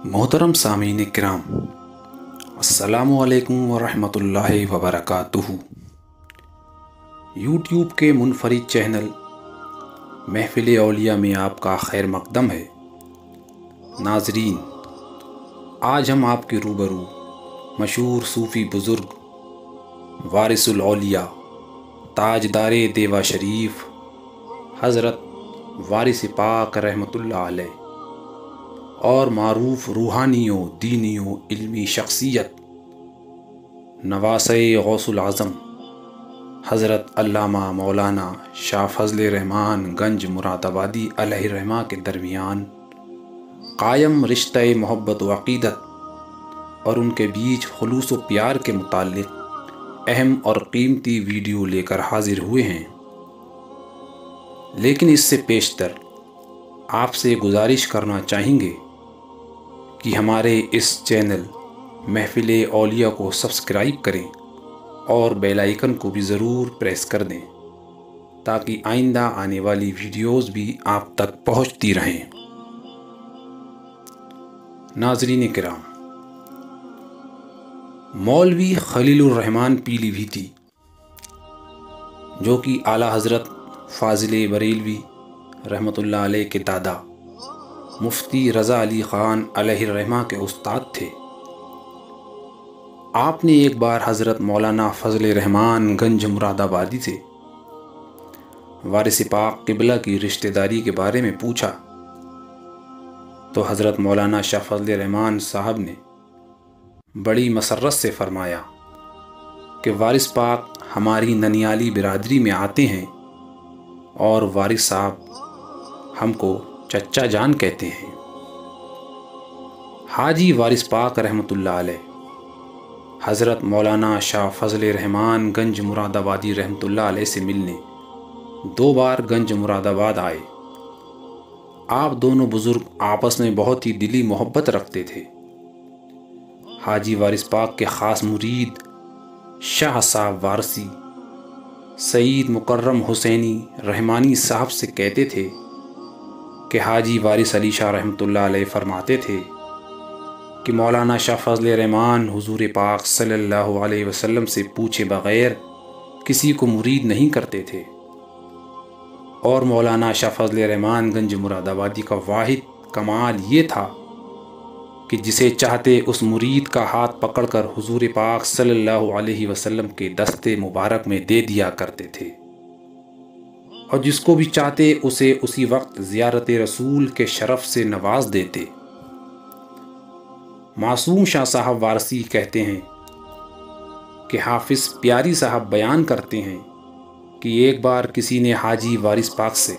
मोहतरम सामीन किराम, अस्सलामु अलैकुम वरहमतुल्लाहि वबरकातुहू। यूट्यूब के मुनफरिद चैनल महफिल औलिया में आपका खैर मकदम है। नाजरीन, आज हम आपके रूबरू मशहूर सूफ़ी बुज़ुर्ग वारिसुल औलिया ताजदारे देवा शरीफ हज़रत वारिस पाक रहमतुल्लाह अलैह और मारूफ रूहानियों दीनियों इल्मी शख्सियत नवासे गौसुल आज़म हज़रत अल्लामा मौलाना शाह फज़ल रहमान गंज मुरादाबादी अलैहिर्रहमा के दरमियान कायम रिश्ते मोहब्बत व अक़ीदत और उनके बीच खुलूस व प्यार के मुताल्लिक़ अहम और कीमती वीडियो लेकर हाजिर हुए हैं। लेकिन इससे पेशतर आपसे गुजारिश करना चाहेंगे कि हमारे इस चैनल महफिल औलिया को सब्सक्राइब करें और बेल आइकन को भी ज़रूर प्रेस कर दें ताकि आइंदा आने वाली वीडियोस भी आप तक पहुंचती रहें। नाज़रीन किराम, मौलवी खलीलुर रहमान पीलीभीती जो कि आला हज़रत फ़ाज़िल बरेलवी रहमतुल्लाह अलैह के दादा मुफ्ती रज़ा अली ख़ान अलैहिर्रहमा के उस्ताद थे। आपने एक बार हज़रत मौलाना फज़ल रहमान गंज मुरादाबादी से वारिस पाक क़िबला की रिश्तेदारी के बारे में पूछा तो हज़रत मौलाना शाह फज़ल रहमान साहब ने बड़ी मसर्रत से फ़रमाया कि वारिस पाक हमारी ननियाली बिरादरी में आते हैं और वारिस साहब हमको चच्चा जान कहते हैं। हाजी वारिस पाक रहमतुल्लाह अलैह हज़रत मौलाना शाह फज़ल रहमान गंज मुरादाबादी रहमतुल्लाह अलैह से मिलने 2 बार गंज मुरादाबाद आए। आप दोनों बुज़ुर्ग आपस में बहुत ही दिली मोहब्बत रखते थे। हाजी वारिस पाक के ख़ास मुरीद शाह साहब वारसी सईद मुकर्रम हुसैनी रहमानी साहब से कहते थे कि हाजी वारिस अली शाह रहमतुल्लाह अलैह फरमाते थे कि मौलाना शाह फज़ल रहमान हुज़ूर पाक सल्लल्लाहु अलैहि वसल्लम से पूछे बग़ैर किसी को मुरीद नहीं करते थे। और मौलाना शाह फज़ल रहमान गंज मुरादाबादी का वाहिद कमाल ये था कि जिसे चाहते उस मुरीद का हाथ पकड़कर हुज़ूर पाक सल्लल्लाहु अलैहि वसल्लम के दस्ते मुबारक में दे दिया करते थे और जिसको भी चाहते उसे उसी वक्त ज़ियारत रसूल के शरफ़ से नवाज देते। मासूम शाह साहब वारसी कहते हैं कि हाफिज़ प्यारी साहब बयान करते हैं कि एक बार किसी ने हाजी वारिस पाक से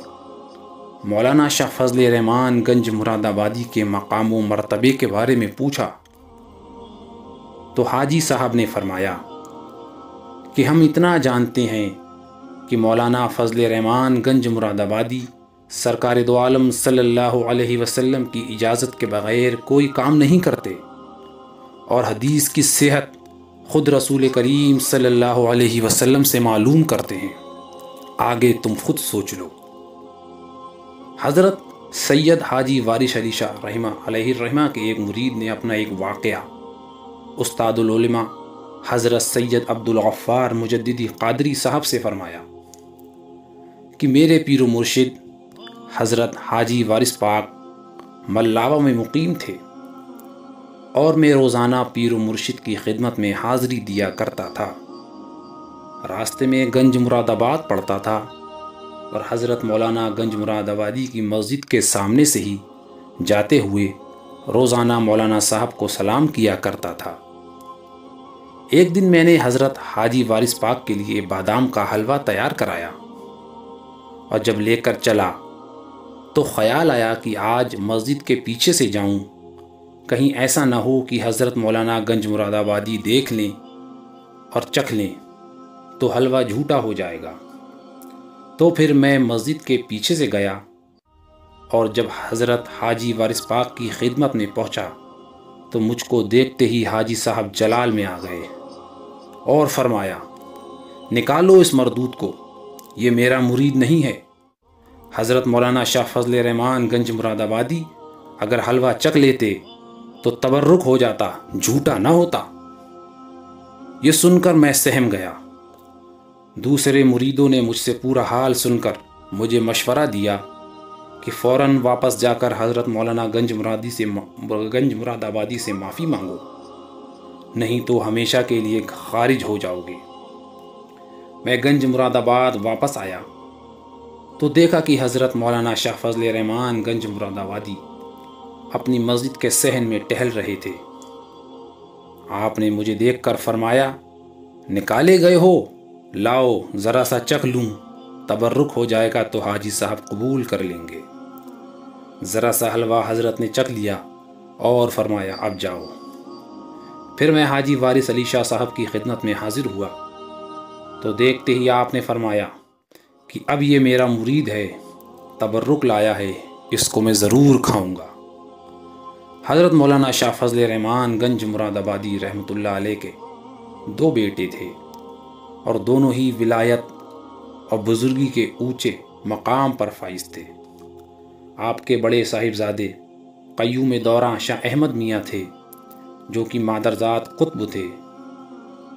मौलाना शाह फज़ल रहमान गंज मुरादाबादी के मकाम व मर्तबे के बारे में पूछा तो हाजी साहब ने फरमाया कि हम इतना जानते हैं कि मौलाना फज़ल रहमान गंज मुरादाबादी सरकार दो आलम सल्लल्लाहु अलैहि वसल्लम की इजाज़त के बग़ैर कोई काम नहीं करते और हदीस की सेहत ख़ुद रसूल करीम सल्लल्लाहु अलैहि वसल्लम से मालूम करते हैं। आगे तुम खुद सोच लो। हज़रत सैयद हाजी वारिस अली शाह अलैहिर्रहमा के एक मुरीद ने अपना एक वाक़या उस्तादुल उलमा हज़रत सैयद अब्दुल गफ़्फ़ार मुजद्दिदी क़ादरी साहब से फ़रमाया कि मेरे पीर मुर्शिद हज़रत हाजी वारिस पाक मल्लावा में मुकीम थे और मैं रोज़ाना पीर मुर्शिद की खिदमत में हाज़री दिया करता था। रास्ते में गंज मुरादाबाद पड़ता था और हज़रत मौलाना गंज मुरादाबादी की मस्जिद के सामने से ही जाते हुए रोज़ाना मौलाना साहब को सलाम किया करता था। एक दिन मैंने हज़रत हाजी वारिस पाक के लिए बादाम का हलवा तैयार कराया और जब लेकर चला तो ख़याल आया कि आज मस्जिद के पीछे से जाऊं, कहीं ऐसा ना हो कि हज़रत मौलाना गंज मुरादाबादी देख लें और चख लें तो हलवा झूठा हो जाएगा। तो फिर मैं मस्जिद के पीछे से गया और जब हज़रत हाजी वारिस पाक की खिदमत में पहुंचा तो मुझको देखते ही हाजी साहब जलाल में आ गए और फरमाया, निकालो इस मरदूद को, ये मेरा मुरीद नहीं है। हज़रत मौलाना शाह फज़ल रहमान गंज मुरादाबादी अगर हलवा चख लेते तो तबर्रुक हो जाता, झूठा न होता। ये सुनकर मैं सहम गया। दूसरे मुरीदों ने मुझसे पूरा हाल सुनकर मुझे मशवरा दिया कि फ़ौरन वापस जाकर हज़रत मौलाना गंज मुरादाबादी से माफ़ी मांगो, नहीं तो हमेशा के लिए खारिज हो जाओगे। मैं गंज मुरादाबाद वापस आया तो देखा कि हज़रत मौलाना शाह फजल रहमान गंज मुरादाबादी अपनी मस्जिद के सहन में टहल रहे थे। आपने मुझे देखकर फरमाया, निकाले गए हो, लाओ ज़रा सा चख लूँ, तबर्रुक हो जाएगा तो हाजी साहब कबूल कर लेंगे। ज़रा सा हलवा हज़रत ने चख लिया और फरमाया, अब जाओ। फिर मैं हाजी वारिस अली शाह साहब की खिदमत में हाजिर हुआ तो देखते ही आपने फरमाया कि अब ये मेरा मुरीद है, तबर्रुक लाया है, इसको मैं ज़रूर खाऊंगा। हज़रत मौलाना शाह फजल रहमान गंज मुरादाबादी रहमतुल्लाह अलैह के 2 बेटे थे और दोनों ही विलायत और बुज़ुर्गी के ऊंचे मकाम पर फाइज थे। आपके बड़े साहिबजादे क़य्यूम दौरान शाह अहमद मियाँ थे, जो कि मादरजात कुतब थे,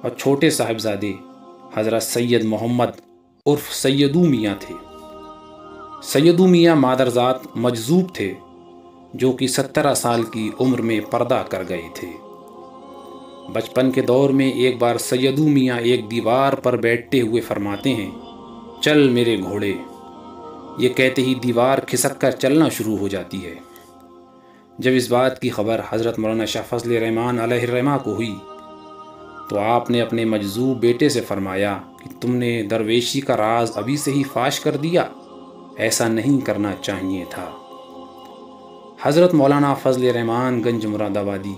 और छोटे साहिबजादे हज़रत सैयद मोहम्मद उर्फ सैयदू मियाँ थे। सैयदू मियाँ मादरजात मजजूब थे, जो कि 17 साल की उम्र में पर्दा कर गए थे। बचपन के दौर में एक बार सैयदू मियाँ एक दीवार पर बैठते हुए फरमाते हैं, चल मेरे घोड़े। ये कहते ही दीवार खिसक कर चलना शुरू हो जाती है। जब इस बात की खबर हज़रत मौलाना शाह फजल रहमान अलैहिर्रहमा को हुई तो आपने अपने मजजूब बेटे से फरमाया कि तुमने दरवेशी का राज अभी से ही फाश कर दिया, ऐसा नहीं करना चाहिए था। हज़रत मौलाना फजल रहमान गंज मुरादाबादी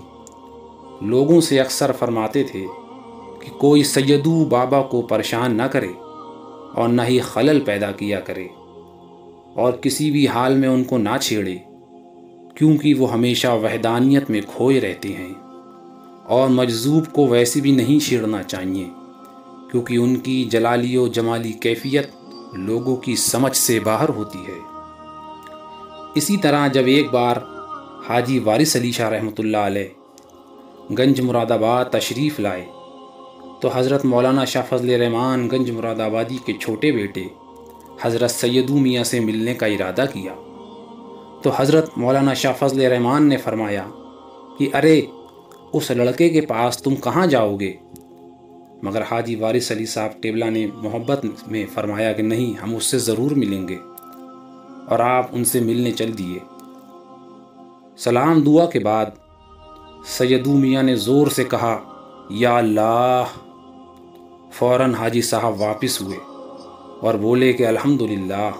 लोगों से अक्सर फरमाते थे कि कोई सैयदू बाबा को परेशान न करे और न ही खलल पैदा किया करे और किसी भी हाल में उनको ना छेड़े, क्योंकि वो हमेशा वहदानियत में खोए रहते हैं, और मजजूब को वैसे भी नहीं छेड़ना चाहिए क्योंकि उनकी जलाली व जमाली कैफियत लोगों की समझ से बाहर होती है। इसी तरह जब एक बार हाजी वारिस अली शाह रहमतुल्लाह अलैह गंज मुरादाबाद तशरीफ़ लाए तो हज़रत मौलाना शाह फजल रहमान गंज मुरादाबादी के छोटे बेटे हज़रत सैयदू मियाँ से मिलने का इरादा किया तो हज़रत मौलाना शाह फजल रहमान ने फरमाया कि अरे उस लड़के के पास तुम कहाँ जाओगे। मगर हाजी वारिस अली साहब टेबला ने मोहब्बत में फरमाया कि नहीं, हम उससे ज़रूर मिलेंगे, और आप उनसे मिलने चल दिए। सलाम दुआ के बाद सैयदू मियाँ ने ज़ोर से कहा, या अल्लाह। फ़ौरन हाजी साहब वापस हुए और बोले कि अल्हम्दुलिल्लाह,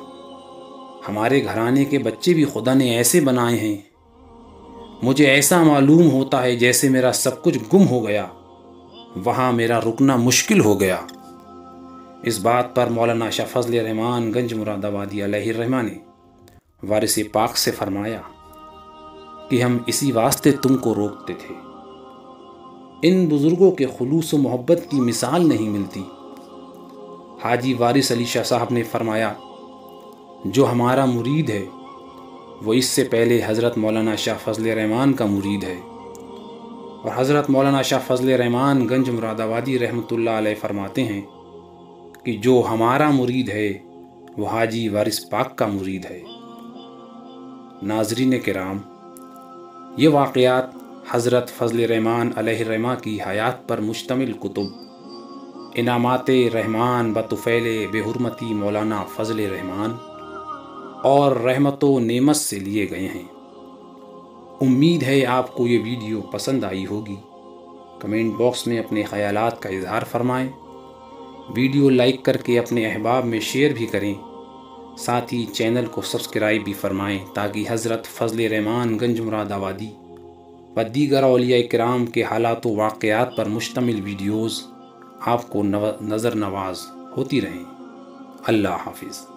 हमारे घराने के बच्चे भी खुदा ने ऐसे बनाए हैं। मुझे ऐसा मालूम होता है जैसे मेरा सब कुछ गुम हो गया, वहाँ मेरा रुकना मुश्किल हो गया। इस बात पर मौलाना शाह फजल रहमान गंज मुरादाबादी अलैहिर्रहमा ने वारिस पाक से फरमाया कि हम इसी वास्ते तुमको रोकते थे। इन बुज़ुर्गों के खुलूस व मोहब्बत की मिसाल नहीं मिलती। हाजी वारिस अली शाह साहब ने फरमाया, जो हमारा मुरीद है वो इससे पहले हज़रत मौलाना शाह फजल रहमान का मुरीद है, और हज़रत मौलाना शाह फजल रहमान गंज मुरादाबादी रहमतुल्लाह अलैह फरमाते हैं कि जो हमारा मुरीद है वो हाजी वारिस पाक का मुरीद है। नाज़रीन किराम, ये वाक़यात हज़रत फजल रहमान अलैहिर्रहमा की हयात पर मुश्तमिल कुतुब इनामात रहमान बतुफ़ैल बेहुरमती मौलाना फजल रहमान और रहमतो नेमत से लिए गए हैं। उम्मीद है आपको ये वीडियो पसंद आई होगी। कमेंट बॉक्स में अपने ख़यालात का इज़हार फरमाएं। वीडियो लाइक करके अपने अहबाब में शेयर भी करें। साथ ही चैनल को सब्सक्राइब भी फरमाएं ताकि हज़रत फजल रहमान गंज मुरादाबादी व दीगर औलिया किराम के हालात व वाक़यात पर मुश्तमिल वीडियोज़ आपको नज़र नवाज होती रहें। अल्लाह हाफिज़।